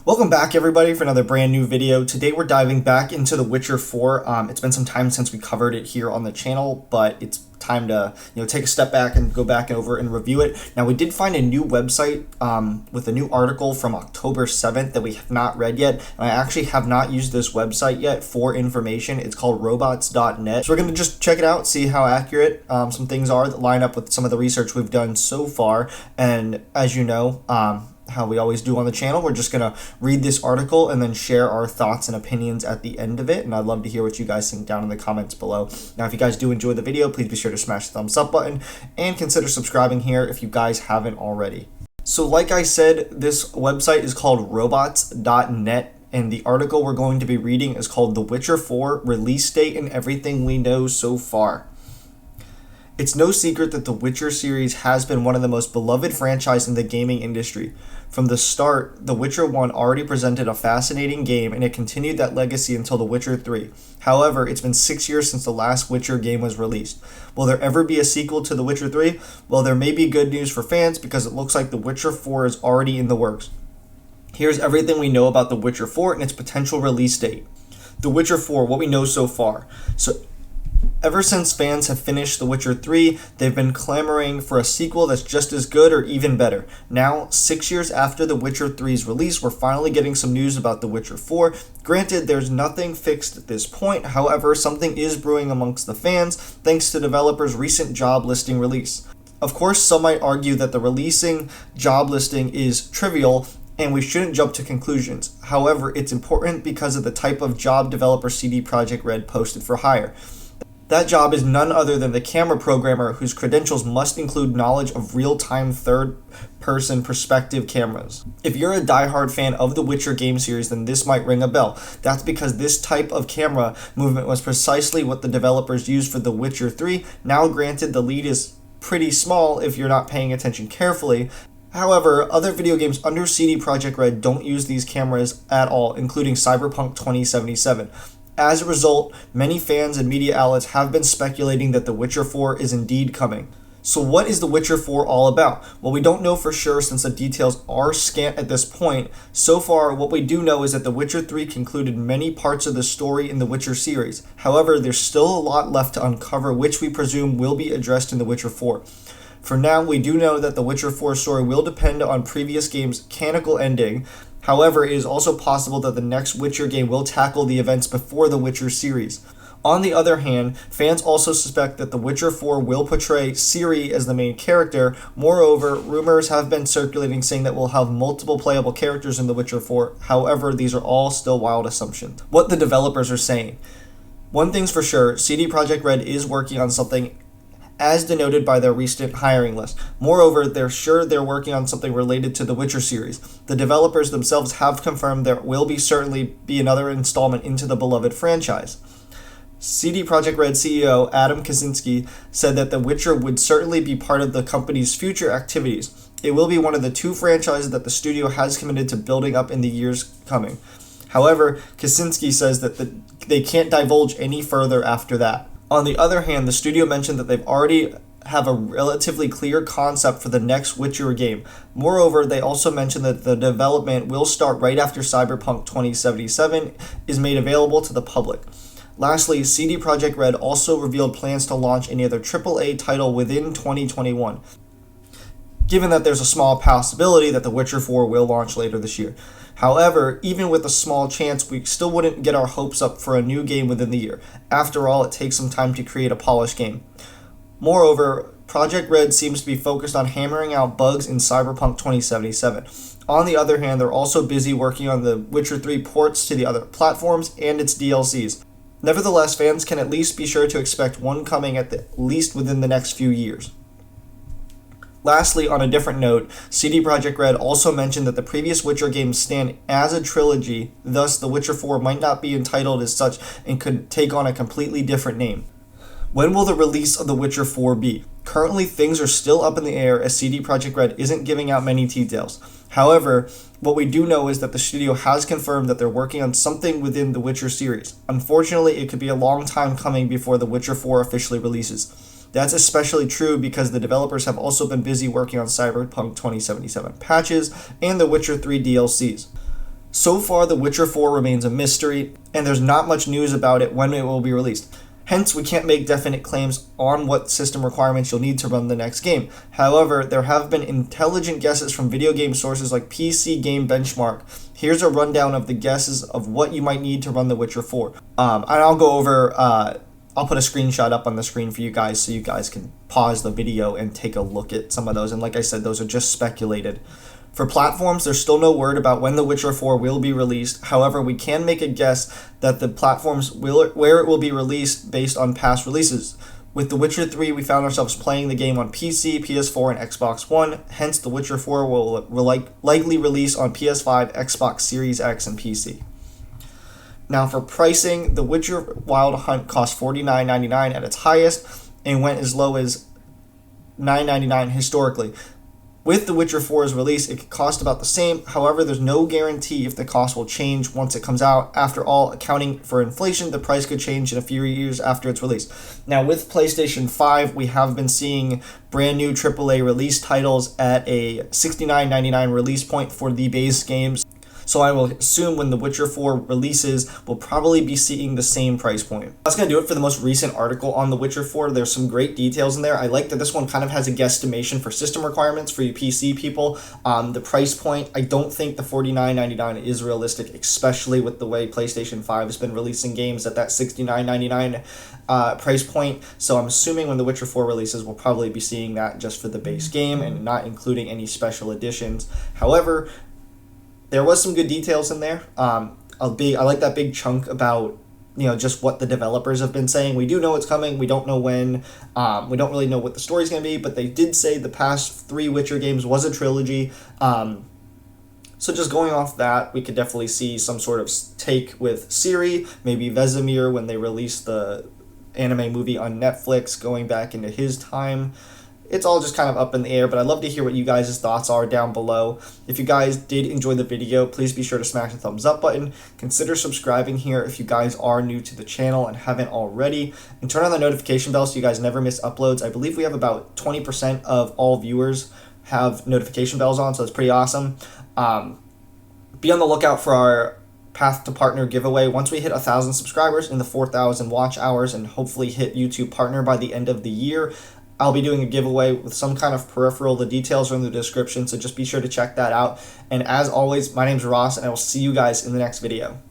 Welcome back, everybody, for another brand new video. Today we're diving back into The Witcher 4. It's been some time since we covered it here on the channel, but it's time to take a step back and go back over and review it. Now, we did find a new website with a new article from October 7th that we have not read yet. And I actually have not used this website yet for information. It's called robots.net. So we're going to just check it out, see how accurate some things are that line up with some of the research we've done so far. And as you know, how we always do on the channel, we're just going to read this article and then share our thoughts and opinions at the end of it. And I'd love to hear what you guys think down in the comments below. Now, if you guys do enjoy the video, please be sure to smash the thumbs up button and consider subscribing here if you guys haven't already. So like I said, this website is called robots.net. And the article we're going to be reading is called The Witcher 4 Release Date and Everything We Know So Far. It's no secret that the Witcher series has been one of the most beloved franchises in the gaming industry. From the start, The Witcher 1 already presented a fascinating game, and it continued that legacy until The Witcher 3. However, it's been 6 years since the last Witcher game was released. Will there ever be a sequel to The Witcher 3? Well, there may be good news for fans because it looks like The Witcher 4 is already in the works. Here's everything we know about The Witcher 4 and its potential release date. The Witcher 4, what we know so far. Ever since fans have finished The Witcher 3, they've been clamoring for a sequel that's just as good or even better. Now, 6 years after The Witcher 3's release, we're finally getting some news about The Witcher 4. Granted, there's nothing fixed at this point. However, something is brewing amongst the fans thanks to developers' recent job listing release. Of course, some might argue that the releasing job listing is trivial and we shouldn't jump to conclusions. However, it's important because of the type of job developer CD Projekt Red posted for hire. That job is none other than the camera programmer whose credentials must include knowledge of real-time third-person perspective cameras. If you're a die-hard fan of the Witcher game series, then this might ring a bell. That's because this type of camera movement was precisely what the developers used for The Witcher 3. Now, granted, the lead is pretty small if you're not paying attention carefully. However, other video games under CD Projekt Red don't use these cameras at all, including Cyberpunk 2077. As a result, many fans and media outlets have been speculating that The Witcher 4 is indeed coming. So what is The Witcher 4 all about? Well, we don't know for sure since the details are scant at this point. So far, what we do know is that The Witcher 3 concluded many parts of the story in The Witcher series. However, there's still a lot left to uncover, which we presume will be addressed in The Witcher 4. For now, we do know that The Witcher 4 story will depend on previous games' canonical ending. However, it is also possible that the next Witcher game will tackle the events before the Witcher series. On the other hand, fans also suspect that The Witcher 4 will portray Ciri as the main character. Moreover, rumors have been circulating saying that we'll have multiple playable characters in The Witcher 4. However, these are all still wild assumptions. What the developers are saying. One thing's for sure, CD Projekt Red is working on something as denoted by their recent hiring list. Moreover, they're sure they're working on something related to the Witcher series. The developers themselves have confirmed there will certainly be another installment into the beloved franchise. CD Projekt Red CEO Adam Kaczynski said that The Witcher would certainly be part of the company's future activities. It will be one of the two franchises that the studio has committed to building up in the years coming. However, Kaczynski says that they can't divulge any further after that. On the other hand, the studio mentioned that they've already have a relatively clear concept for the next Witcher game. Moreover, they also mentioned that the development will start right after Cyberpunk 2077 is made available to the public. Lastly, CD Projekt Red also revealed plans to launch another AAA title within 2021, given that there's a small possibility that The Witcher 4 will launch later this year. However, even with a small chance, we still wouldn't get our hopes up for a new game within the year. After all, it takes some time to create a polished game. Moreover, Projekt Red seems to be focused on hammering out bugs in Cyberpunk 2077. On the other hand, they're also busy working on the Witcher 3 ports to the other platforms and its DLCs. Nevertheless, fans can at least be sure to expect one coming at least within the next few years. Lastly, on a different note, CD Projekt Red also mentioned that the previous Witcher games stand as a trilogy, thus The Witcher 4 might not be entitled as such and could take on a completely different name. When will the release of The Witcher 4 be? Currently, things are still up in the air as CD Projekt Red isn't giving out many details. However, what we do know is that the studio has confirmed that they're working on something within the Witcher series. Unfortunately, it could be a long time coming before The Witcher 4 officially releases. That's especially true because the developers have also been busy working on Cyberpunk 2077 patches and The Witcher 3 DLCs. So far, The Witcher 4 remains a mystery, and there's not much news about it when it will be released. Hence, we can't make definite claims on what system requirements you'll need to run the next game. However, there have been intelligent guesses from video game sources like PC Game Benchmark. Here's a rundown of the guesses of what you might need to run The Witcher 4. And I'll go over, I'll put a screenshot up on the screen for you guys so you guys can pause the video and take a look at some of those. And like I said, those are just speculated. For platforms, there's still no word about when The Witcher 4 will be released. However, we can make a guess that the platforms where it will be released based on past releases. With The Witcher 3, we found ourselves playing the game on PC, PS4, and Xbox One. Hence, The Witcher 4 will likely release on PS5, Xbox Series X, and PC. Now, for pricing, The Witcher Wild Hunt cost $49.99 at its highest and went as low as $9.99 historically. With The Witcher 4's release, it could cost about the same. However, there's no guarantee if the cost will change once it comes out. After all, accounting for inflation, the price could change in a few years after its release. Now, with PlayStation 5, we have been seeing brand new AAA release titles at a $69.99 release point for the base games. So I will assume when The Witcher 4 releases, we'll probably be seeing the same price point. That's going to do it for the most recent article on The Witcher 4. There's some great details in there. I like that this one kind of has a guesstimation for system requirements for you PC people. The price point, I don't think the $49.99 is realistic, especially with the way PlayStation 5 has been releasing games at that $69.99 price point. So I'm assuming when The Witcher 4 releases, we'll probably be seeing that just for the base game and not including any special editions. However, there was some good details in there. I like that big chunk about, just what the developers have been saying. We do know it's coming. We don't know when. We don't really know what the story's going to be, but they did say the past 3 Witcher games was a trilogy. So just going off that, we could definitely see some sort of take with Ciri, maybe Vesemir when they released the anime movie on Netflix, going back into his time. It's all just kind of up in the air, but I'd love to hear what you guys' thoughts are down below. If you guys did enjoy the video, please be sure to smash the thumbs up button. Consider subscribing here if you guys are new to the channel and haven't already. And turn on the notification bell so you guys never miss uploads. I believe we have about 20% of all viewers have notification bells on, so it's pretty awesome. Be on the lookout for our Path to Partner giveaway. Once we hit 1,000 subscribers and the 4,000 watch hours and hopefully hit YouTube Partner by the end of the year, I'll be doing a giveaway with some kind of peripheral. The details are in the description, so just be sure to check that out. And as always, my name's Ross, and I will see you guys in the next video.